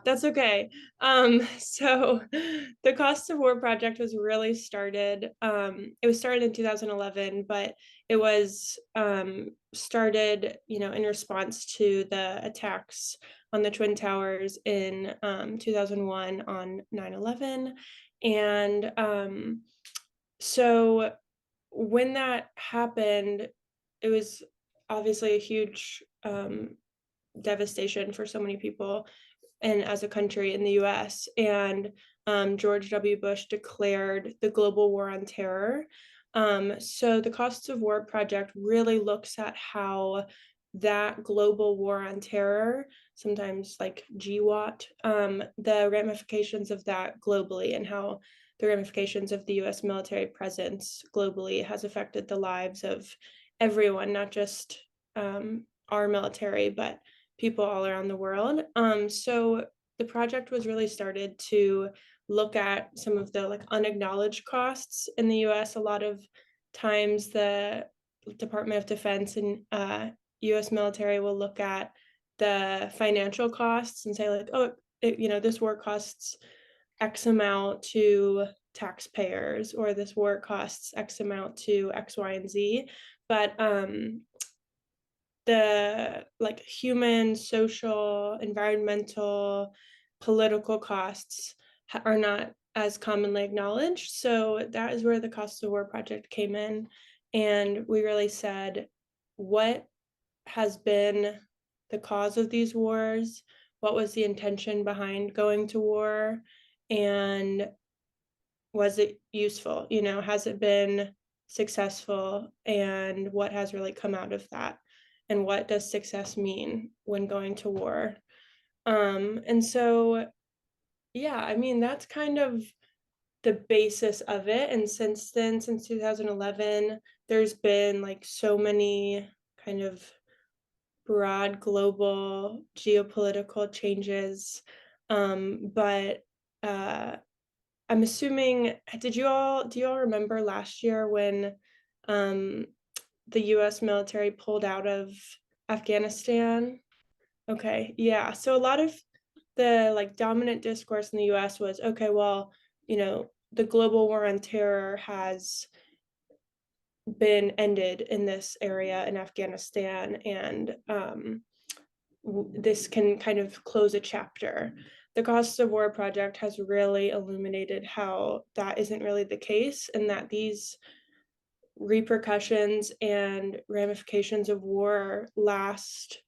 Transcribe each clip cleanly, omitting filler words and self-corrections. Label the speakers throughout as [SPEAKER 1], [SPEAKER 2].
[SPEAKER 1] That's okay. So the Cost of War project was really started. It was started in 2011, but it was started, in response to the attacks on the Twin Towers in 2001 on 9/11, and so when that happened, it was obviously a huge devastation for so many people and as a country in the US. And George W. Bush declared the global war on terror. So the Costs of War project really looks at how that global war on terror, sometimes like GWAT, the ramifications of that globally and how the ramifications of the US military presence globally has affected the lives of everyone, not just our military, but people all around the world. So the project was really started to look at some of the like unacknowledged costs in the US. A lot of times the Department of Defense and US military will look at the financial costs and say like, oh, this war costs X amount to taxpayers, or this war costs X amount to X, Y, and Z. But the like human, social, environmental, political costs are not as commonly acknowledged. So that is where the Cost of War project came in. And we really said, what has been the cause of these wars? What was the intention behind going to war? And was it useful? Has it been successful? And what has really come out of that? And what does success mean when going to war? And so, yeah, I mean, that's kind of the basis of it. And since then, since 2011, there's been like so many kind of broad global geopolitical changes. But I'm assuming, do you all remember last year when um, the US military pulled out of Afghanistan? Okay, yeah. So a lot of the like dominant discourse in the US was, okay, well, the global war on terror has been ended in this area in Afghanistan, and this can kind of close a chapter. The Cost of War project has really illuminated how that isn't really the case, and that these repercussions and ramifications of war last,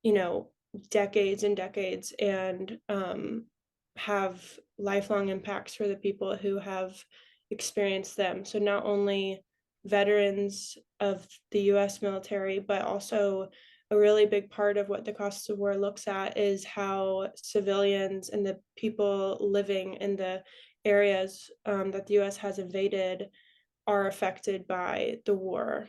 [SPEAKER 1] you know, decades and decades, and have lifelong impacts for the people who have experienced them. So not only veterans of the US military, but also a really big part of what the Cost of War looks at is how civilians and the people living in the areas that the US has invaded are affected by the war.